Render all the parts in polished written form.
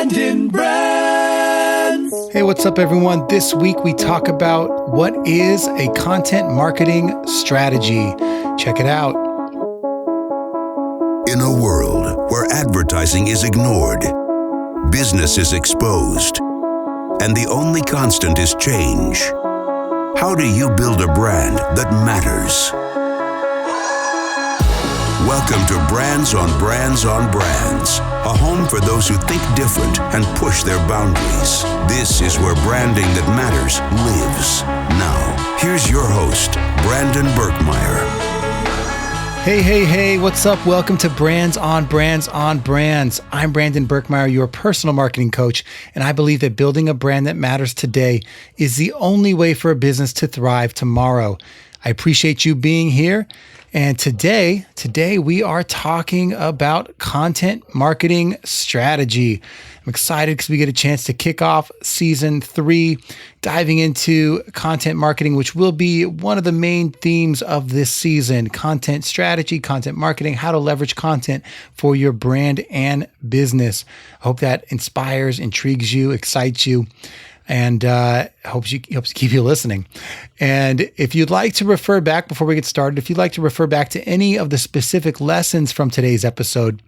Brandon Brands. Hey, what's up, everyone? This week we talk about what is a content marketing strategy. Check it out. In a world where advertising is ignored, business is exposed, and the only constant is change, how do you build a brand that matters? Welcome to Brands on Brands on Brands, a home for those who think different and push their boundaries. This is where branding that matters lives. Now, here's your host, Brandon Birkmeyer. Hey, what's up? Welcome to Brands on Brands on Brands. I'm Brandon Birkmeyer, your personal marketing coach, and I believe that building a brand that matters today is the only way for a business to thrive tomorrow. I appreciate you being here. And today we are talking about content marketing strategy. I'm excited because we get a chance to kick off season 3, diving into content marketing, which will be one of the main themes of this season: content strategy, content marketing, how to leverage content for your brand and business. I hope that inspires, intrigues you, excites you, and helps keep you listening. And if you'd like to refer back, before we get started, if you'd like to refer back to any of the specific lessons from today's episode,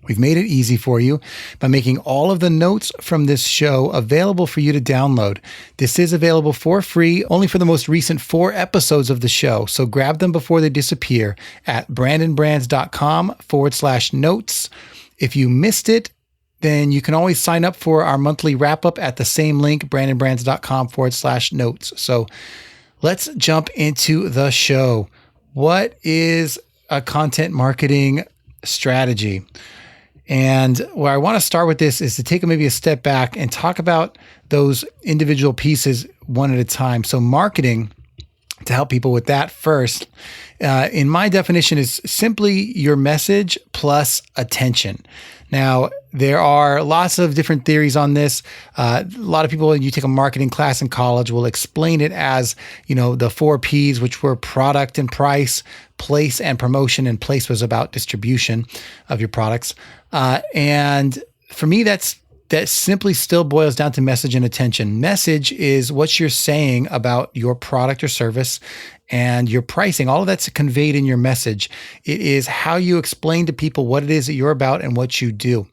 we've made it easy for you by making all of the notes from this show available for you to download. This is available for free, only for the most recent 4 episodes of the show. So grab them before they disappear at brandonbrands.com/notes. If you missed it, then you can always sign up for our monthly wrap-up at the same link, brandonbrands.com/notes. So let's jump into the show. What is a content marketing strategy? And where I want to start with this is to take maybe a step back and talk about those individual pieces one at a time. So marketing, to help people with that first, in my definition, is simply your message plus attention. Now, there are lots of different theories on this. A lot of people, when you take a marketing class in college, will explain it as, the 4 Ps, which were product and price, place and promotion, and place was about distribution of your products. And for me, that simply still boils down to message and attention. Message is what you're saying about your product or service, and your pricing. All of that's conveyed in your message. It is how you explain to people what it is that you're about and what you do.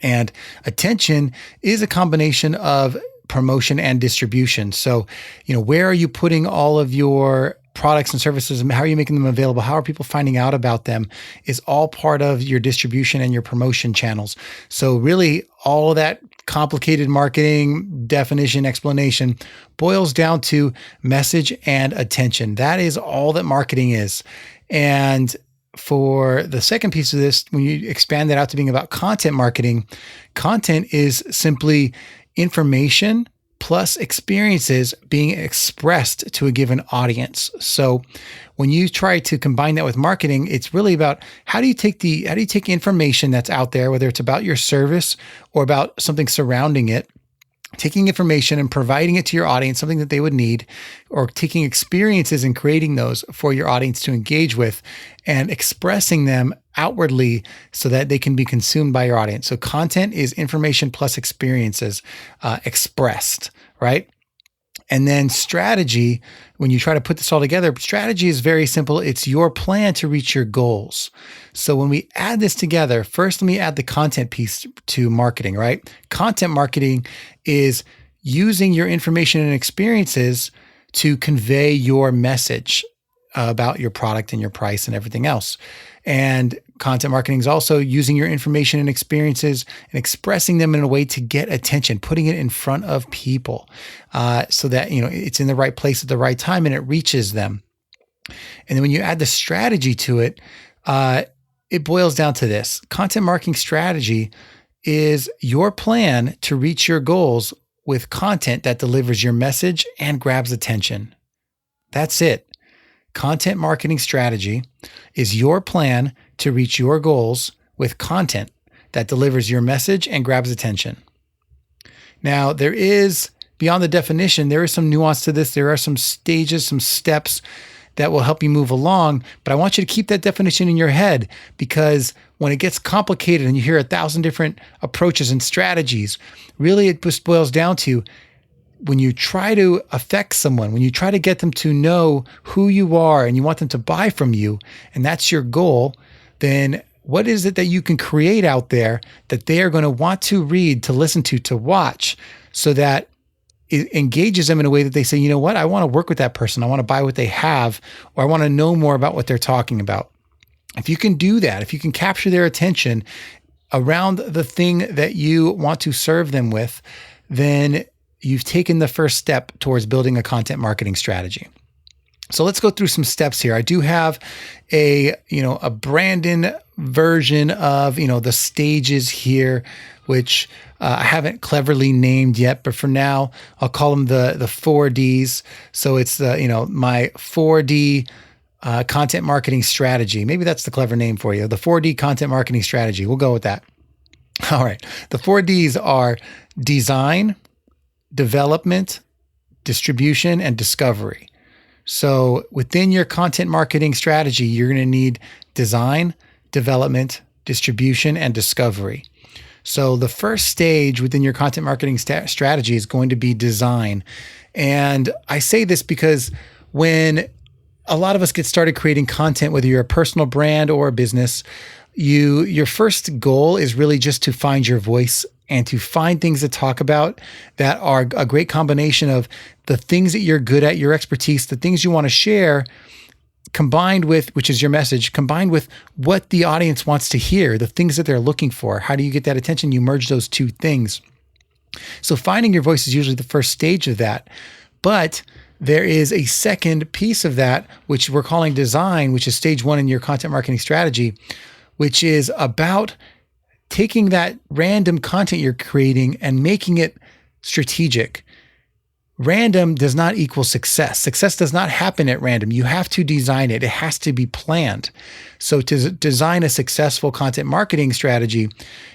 And attention is a combination of promotion and distribution. So, where are you putting all of your products and services, and how are you making them available? How are people finding out about them is all part of your distribution and your promotion channels. So really, all of that complicated marketing definition, explanation boils down to message and attention. That is all that marketing is. And for the second piece of this, when you expand that out to being about content marketing, content is simply information plus experiences being expressed to a given audience. So when you try to combine that with marketing, it's really about how do you take information that's out there, whether it's about your service or about something surrounding it, taking information and providing it to your audience, something that they would need, or taking experiences and creating those for your audience to engage with and expressing them outwardly so that they can be consumed by your audience. So content is information plus experiences expressed, right? And then strategy, when you try to put this all together, strategy is very simple. It's your plan to reach your goals. So when we add this together, first let me add the content piece to marketing, right? Content marketing is using your information and experiences to convey your message about your product and your price and everything else. And content marketing is also using your information and experiences and expressing them in a way to get attention, putting it in front of people so that it's in the right place at the right time and it reaches them. And then when you add the strategy to it, it boils down to this. Content marketing strategy is your plan to reach your goals with content that delivers your message and grabs attention. That's it. Content marketing strategy is your plan to reach your goals with content that delivers your message and grabs attention. Now, there is, beyond the definition, there is some nuance to this. There are some stages, some steps that will help you move along. But I want you to keep that definition in your head, because when it gets complicated and you hear 1,000 different approaches and strategies, really it just boils down to, when you try to affect someone, when you try to get them to know who you are and you want them to buy from you, and that's your goal, then what is it that you can create out there that they are going to want to read, to listen to watch, so that it engages them in a way that they say, you know what, I want to work with that person. I want to buy what they have, or I want to know more about what they're talking about. If you can do that, if you can capture their attention around the thing that you want to serve them with, then you've taken the first step towards building a content marketing strategy. So let's go through some steps here. I do have a Brandon version of, the stages here, which I haven't cleverly named yet, but for now I'll call them the 4Ds. So it's my 4D content marketing strategy. Maybe that's the clever name for you. The 4D content marketing strategy. We'll go with that. All right. The 4Ds are design, development, distribution, and discovery. So within your content marketing strategy, you're going to need design, development, distribution, and discovery. So the first stage within your content marketing strategy is going to be design. And I say this because when a lot of us get started creating content, whether you're a personal brand or a business, your first goal is really just to find your voice and to find things to talk about that are a great combination of the things that you're good at, your expertise, the things you want to share, combined with, which is your message, combined with what the audience wants to hear, the things that they're looking for. How do you get that attention? You merge those two things. So finding your voice is usually the first stage of that. But there is a second piece of that, which we're calling design, which is stage one in your content marketing strategy, which is about taking that random content you're creating and making it strategic. Random does not equal success. Success does not happen at random. You have to design it. It has to be planned. So to design a successful content marketing strategy,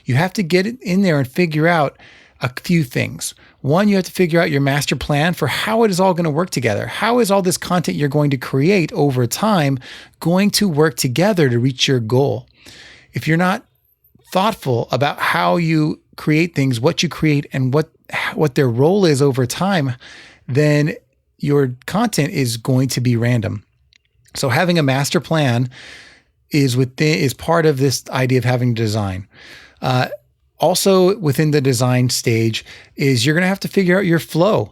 you have to get in there and figure out a few things. One, you have to figure out your master plan for how it is all going to work together. How is all this content you're going to create over time going to work together to reach your goal? If you're not thoughtful about how you create things, what you create, and what their role is over time, then your content is going to be random. So having a master plan is part of this idea of having design. Also within the design stage is you're going to have to figure out your flow.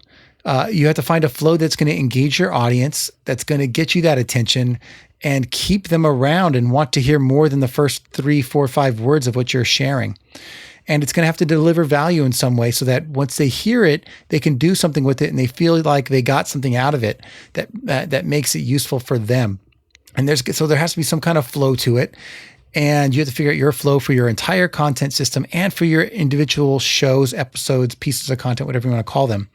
You have to find a flow that's going to engage your audience, that's going to get you that attention and keep them around and want to hear more than the first 3, 4, 5 words of what you're sharing. And it's going to have to deliver value in some way so that once they hear it, they can do something with it and they feel like they got something out of it that makes it useful for them. And so there has to be some kind of flow to it. And you have to figure out your flow for your entire content system and for your individual shows, episodes, pieces of content, whatever you want to call them.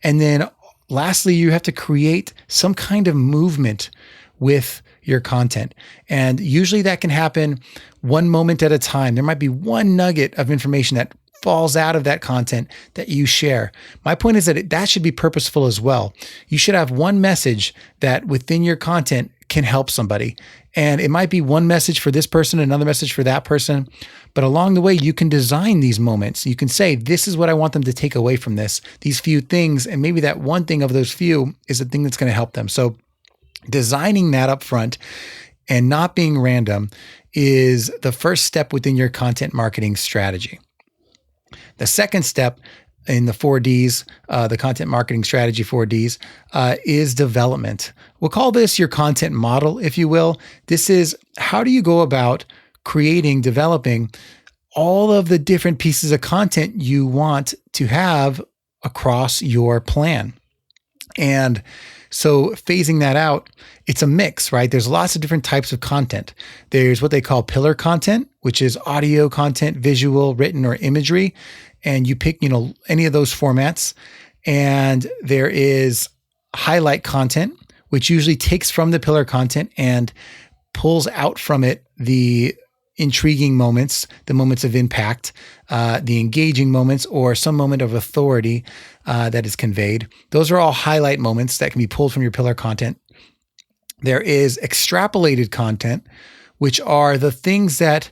And then lastly, you have to create some kind of movement with your content. And usually that can happen one moment at a time. There might be one nugget of information that falls out of that content that you share. My point is that that should be purposeful as well. You should have one message that within your content can help somebody. And it might be one message for this person, another message for that person. But along the way, you can design these moments. You can say, this is what I want them to take away from this, these few things. And maybe that one thing of those few is the thing that's going to help them. So designing that up front and not being random is the first step within your content marketing strategy. The second step in the 4Ds, the content marketing strategy 4Ds, is development. We'll call this your content model, if you will. This is how do you go about developing all of the different pieces of content you want to have across your plan. And so phasing that out, it's a mix, right? There's lots of different types of content. There's what they call pillar content, which is audio content, visual, written, or imagery. And you pick, any of those formats. And there is highlight content, which usually takes from the pillar content and pulls out from it the intriguing moments, the moments of impact, the engaging moments, or some moment of authority that is conveyed. Those are all highlight moments that can be pulled from your pillar content. There is extrapolated content, which are the things that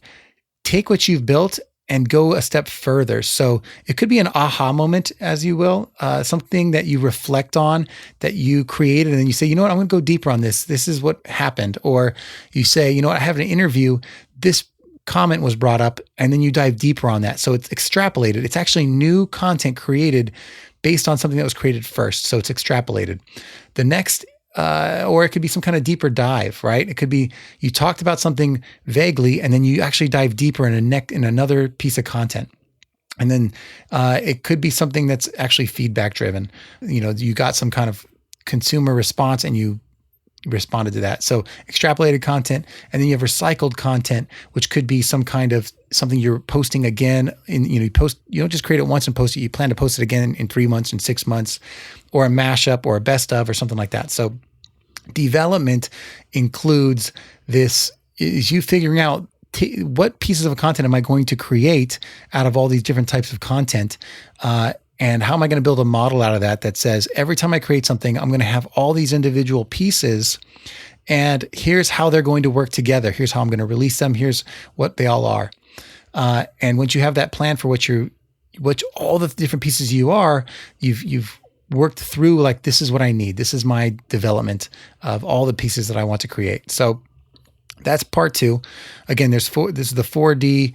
take what you've built and go a step further. So it could be an aha moment, as you will, something that you reflect on that you created, and then you say, you know what, I'm going to go deeper on this. This is what happened. Or you say, you know what, I have an interview. This comment was brought up, and then you dive deeper on that. So it's extrapolated. It's actually new content created based on something that was created first. So it's extrapolated. The next or it could be some kind of deeper dive, right? It could be you talked about something vaguely, and then you actually dive deeper in another piece of content. And then it could be something that's actually feedback driven. You know, you got some kind of consumer response and you responded to that. So extrapolated content, and then you have recycled content, which could be some kind of something you're posting again. You don't just create it once and post it. You plan to post it again in 3 months and 6 months, or a mashup or a best of or something like that. So development includes this, is you figuring out what pieces of content am I going to create out of all these different types of content, and how am I going to build a model out of that says every time I create something, I'm going to have all these individual pieces, and here's how they're going to work together. Here's how I'm going to release them. Here's what they all are. And once you have that plan for what all the different pieces you are, you've worked through, like, this is what I need. This is my development of all the pieces that I want to create. So that's part 2. Again, this is the 4D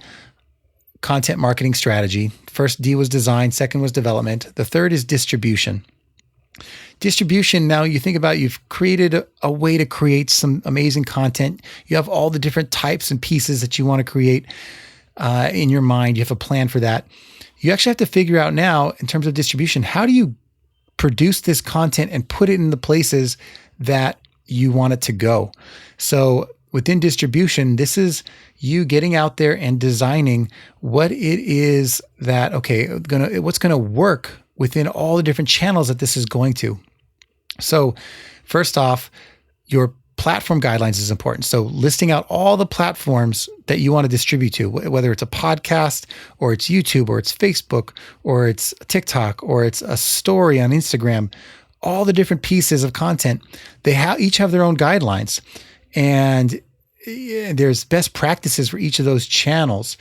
content marketing strategy. First D was design, second was development. The third is distribution. Distribution, now you think about, you've created a way to create some amazing content. You have all the different types and pieces that you want to create in your mind. You have a plan for that. You actually have to figure out now, in terms of distribution, how do you produce this content and put it in the places that you want it to go? So within distribution, this is you getting out there and designing what it is that, what's going to work within all the different channels that this is going to. So first off, your platform guidelines is important. So listing out all the platforms that you want to distribute to, whether it's a podcast or it's YouTube or it's Facebook or it's TikTok or it's a story on Instagram, all the different pieces of content, they each have their own guidelines. And there's best practices for each of those channels.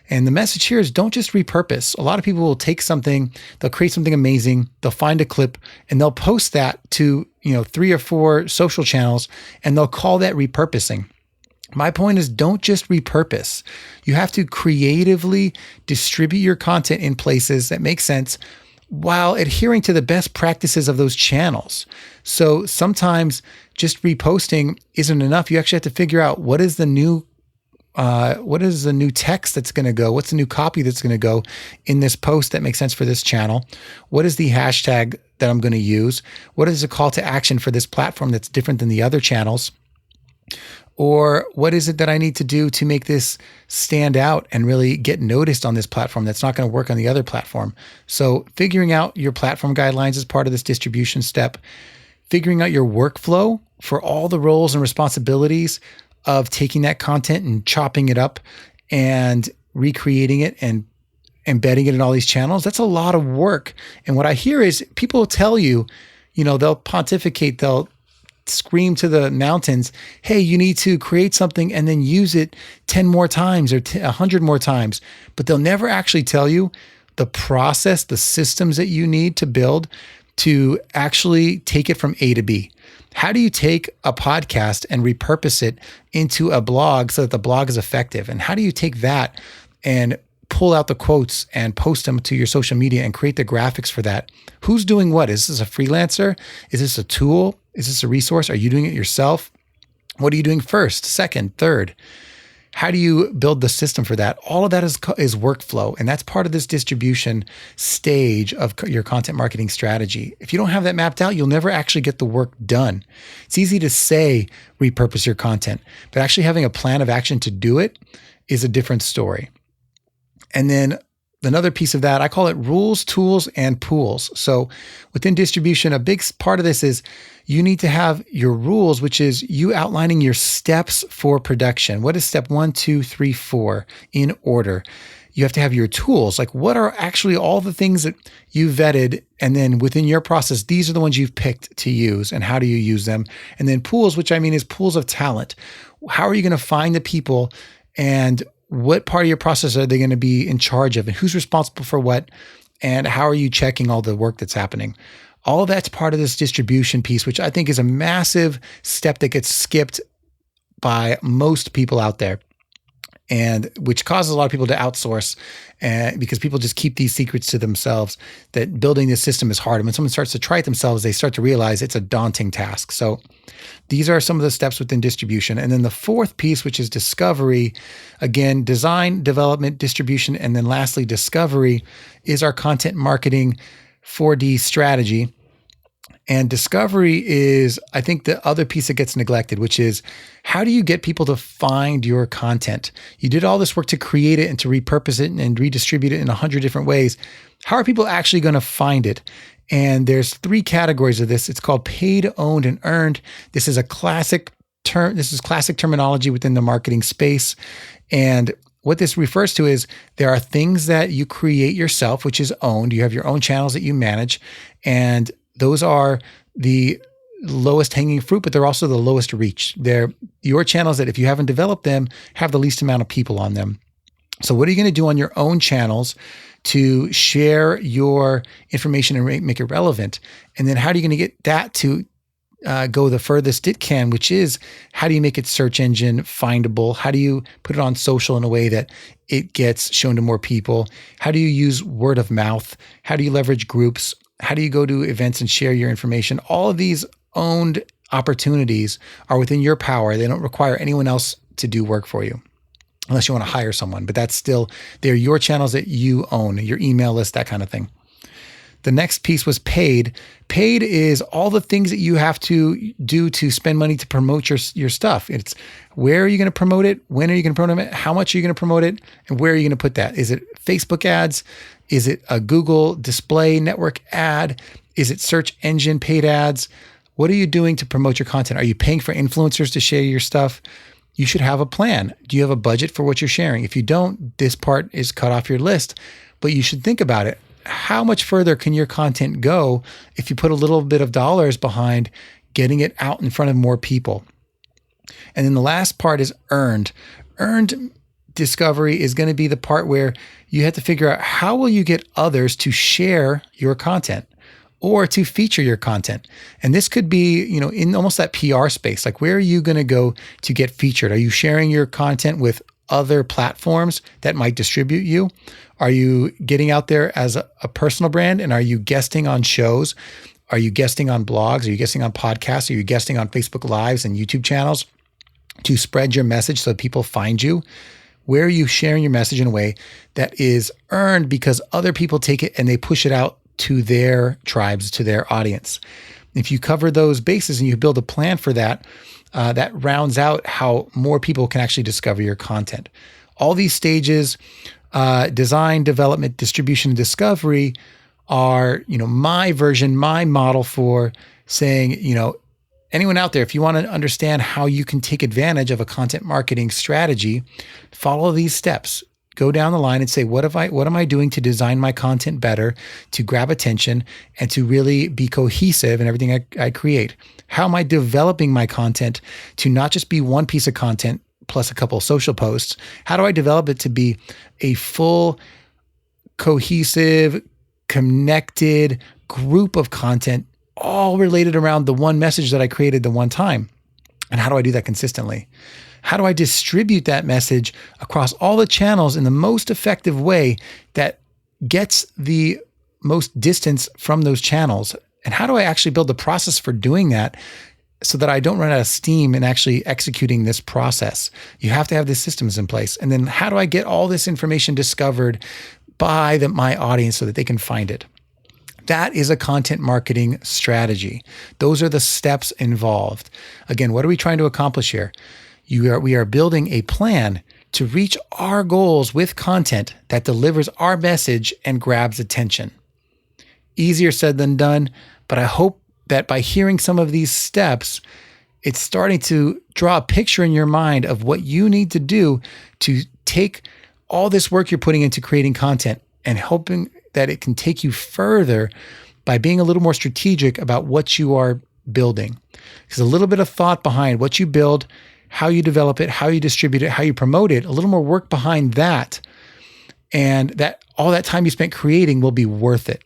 And the message here is, don't just repurpose. A lot of people will take something, they'll create something amazing, they'll find a clip, and they'll post that to 3 or 4 social channels, and they'll call that repurposing. My point is, don't just repurpose. You have to creatively distribute your content in places that make sense while adhering to the best practices of those channels. So sometimes just reposting isn't enough. You actually have to figure out what is the new text that's going to go? What's the new copy that's going to go in this post that makes sense for this channel? What is the hashtag that I'm going to use? What is the call to action for this platform that's different than the other channels? Or what is it that I need to do to make this stand out and really get noticed on this platform that's not going to work on the other platform? So figuring out your platform guidelines is part of this distribution step. Figuring out your workflow for all the roles and responsibilities of taking that content and chopping it up and recreating it and embedding it in all these channels. That's a lot of work. And what I hear is people tell you, they'll pontificate, they'll scream to the mountains, hey, you need to create something and then use it 10 more times or 100 more times. But they'll never actually tell you the process, the systems that you need to build to actually take it from A to B. How do you take a podcast and repurpose it into a blog so that the blog is effective? And how do you take that and pull out the quotes and post them to your social media and create the graphics for that? Who's doing what? Is this a freelancer? Is this a tool? Is this a resource? Are you doing it yourself? What are you doing first, second, third? How do you build the system for that? All of that is workflow, and that's part of this distribution stage of your content marketing strategy. If you don't have that mapped out, you'll never actually get the work done. It's easy to say repurpose your content, but actually having a plan of action to do it is a different story. And then another piece of that, I call it rules, tools, and pools. So within distribution, a big part of this is you need to have your rules, which is you outlining your steps for production. What is step 1, 2, 3, 4 in order? You have to have your tools. Like, what are actually all the things that you vetted? And then within your process, these are the ones you've picked to use, and how do you use them? And then pools, which I mean is pools of talent. How are you going to find the people, and what part of your process are they going to be in charge of, and who's responsible for what? And how are you checking all the work that's happening? All of that's part of this distribution piece, which I think is a massive step that gets skipped by most people out there, and which causes a lot of people to outsource, because people just keep these secrets to themselves, that building this system is hard. And when someone starts to try it themselves, they start to realize it's a daunting task. So these are some of the steps within distribution. And then the fourth piece, which is discovery, again, design, development, distribution, and then lastly, discovery, is our content marketing 4D strategy. And discovery is, I think, the other piece that gets neglected, which is, how do you get people to find your content? You did all this work to create it and to repurpose it and redistribute it in 100 different ways. How are people actually going to find it? And there's 3 categories of this. It's called paid, owned, and earned. This is a classic term. This is classic terminology within the marketing space. And what this refers to is, there are things that you create yourself, which is owned. You have your own channels that you manage, and those are the lowest hanging fruit, but they're also the lowest reach. They're your channels that, if you haven't developed them, have the least amount of people on them. So what are you going to do on your own channels to share your information and make it relevant? And then how are you going to get that to go the furthest it can, which is, how do you make it search engine findable? How do you put it on social in a way that it gets shown to more people? How do you use word of mouth? How do you leverage groups? How do you go to events and share your information? All of these owned opportunities are within your power. They don't require anyone else to do work for you, unless you want to hire someone. But that's still, they're your channels that you own, your email list, that kind of thing. The next piece was paid. Paid is all the things that you have to do to spend money to promote your stuff. It's, where are you going to promote it? When are you going to promote it? How much are you going to promote it? And where are you going to put that? Is it Facebook ads? Is it a Google display network ad? Is it search engine paid ads? What are you doing to promote your content? Are you paying for influencers to share your stuff? You should have a plan. Do you have a budget for what you're sharing? If you don't, this part is cut off your list, but you should think about it. How much further can your content go if you put a little bit of dollars behind getting it out in front of more people? And then the last part is earned. Earned discovery is going to be the part where you have to figure out, how will you get others to share your content or to feature your content? And this could be, in almost that PR space. Like, where are you going to go to get featured? Are you sharing your content with other platforms that might distribute you? Are you getting out there as a personal brand? And are you guesting on shows? Are you guesting on blogs? Are you guesting on podcasts? Are you guesting on Facebook Lives and YouTube channels to spread your message so people find you? Where are you sharing your message in a way that is earned because other people take it and they push it out to their tribes, to their audience? If you cover those bases and you build a plan for that, that rounds out how more people can actually discover your content. All these stages, design, development, distribution, and discovery, are, my version, my model for saying, anyone out there, if you want to understand how you can take advantage of a content marketing strategy, follow these steps. Go down the line and say, what am I doing to design my content better, to grab attention, and to really be cohesive in everything I create? How am I developing my content to not just be one piece of content plus a couple of social posts? How do I develop it to be a full, cohesive, connected group of content, all related around the one message that I created the one time? And how do I do that consistently? How do I distribute that message across all the channels in the most effective way that gets the most distance from those channels? And how do I actually build the process for doing that so that I don't run out of steam in actually executing this process? You have to have the systems in place. And then how do I get all this information discovered by my audience so that they can find it? That is a content marketing strategy. Those are the steps involved. Again, what are we trying to accomplish here? We are building a plan to reach our goals with content that delivers our message and grabs attention. Easier said than done, but I hope that by hearing some of these steps, it's starting to draw a picture in your mind of what you need to do to take all this work you're putting into creating content and hoping that it can take you further by being a little more strategic about what you are building. Because a little bit of thought behind what you build, how you develop it, how you distribute it, how you promote it, a little more work behind that, and that all that time you spent creating will be worth it.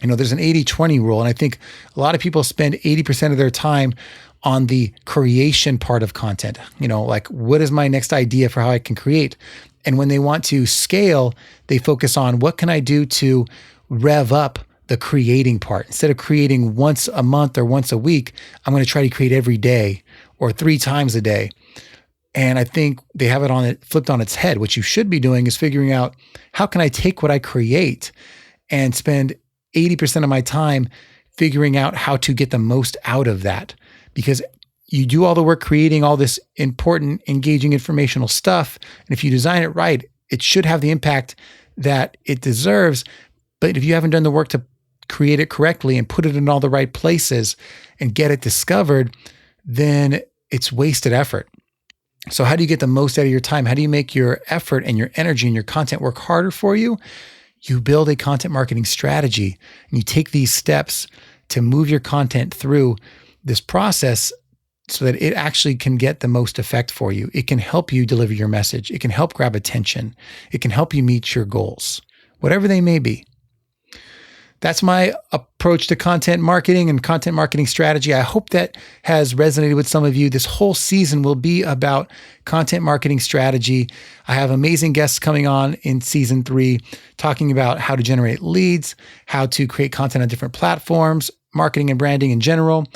There's an 80-20 rule, and I think a lot of people spend 80% of their time on the creation part of content. Like, what is my next idea for how I can create? And when they want to scale, they focus on what can I do to rev up the creating part. Instead of creating once a month or once a week, I'm going to try to create every day or 3 times a day. And I think they have it flipped on its head. What you should be doing is figuring out, how can I take what I create and spend 80% of my time figuring out how to get the most out of that? Because you do all the work creating all this important, engaging, informational stuff. And if you design it right, it should have the impact that it deserves. But if you haven't done the work to create it correctly and put it in all the right places and get it discovered, then it's wasted effort. So how do you get the most out of your time? How do you make your effort and your energy and your content work harder for you? You build a content marketing strategy, and you take these steps to move your content through this process so that it actually can get the most effect for you. It can help you deliver your message. It can help grab attention. It can help you meet your goals, whatever they may be. That's my approach to content marketing and content marketing strategy. I hope that has resonated with some of you. This whole season will be about content marketing strategy. I have amazing guests coming on in season 3, talking about how to generate leads, how to create content on different platforms, marketing and branding in general.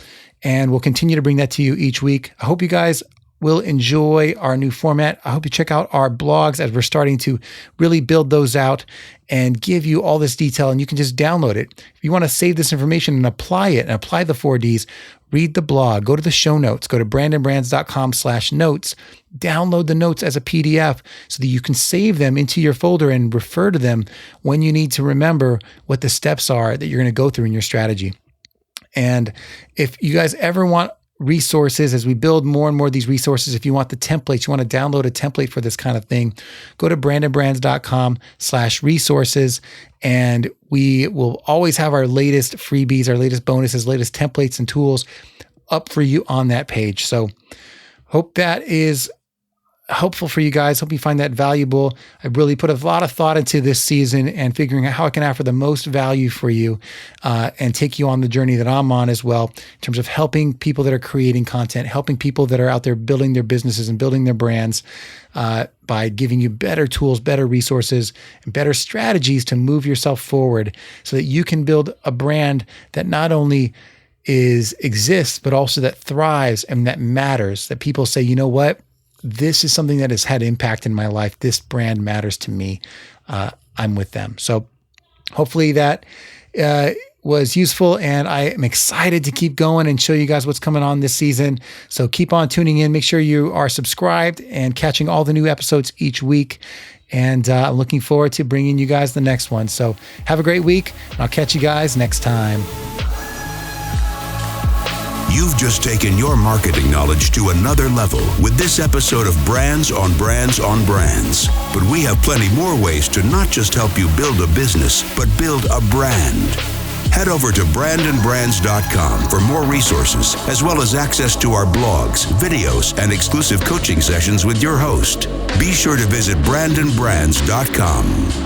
And we'll continue to bring that to you each week. I hope you guys will enjoy our new format. I hope you check out our blogs as we're starting to really build those out and give you all this detail, and you can just download it. If you want to save this information and apply it and apply the 4Ds, read the blog, go to the show notes, go to brandonbrands.com/notes, download the notes as a PDF so that you can save them into your folder and refer to them when you need to remember what the steps are that you're going to go through in your strategy. And if you guys ever want resources, as we build more and more of these resources, if you want the templates, you want to download a template for this kind of thing, go to brandonbrands.com/resources, and we will always have our latest freebies, our latest bonuses, latest templates and tools up for you on that page. So hope that is helpful for you guys. Hope you find that valuable. I really put a lot of thought into this season and figuring out how I can offer the most value for you and take you on the journey that I'm on as well, in terms of helping people that are creating content, helping people that are out there building their businesses and building their brands by giving you better tools, better resources, and better strategies to move yourself forward so that you can build a brand that not only exists, but also that thrives and that matters, that people say, you know what? This is something that has had impact in my life. This brand matters to me. I'm with them. So hopefully that was useful, and I am excited to keep going and show you guys what's coming on this season. So keep on tuning in. Make sure you are subscribed and catching all the new episodes each week. And I'm looking forward to bringing you guys the next one. So have a great week, and I'll catch you guys next time. You've just taken your marketing knowledge to another level with this episode of Brands on Brands on Brands. But we have plenty more ways to not just help you build a business, but build a brand. Head over to brandonbrands.com for more resources, as well as access to our blogs, videos, and exclusive coaching sessions with your host. Be sure to visit brandonbrands.com.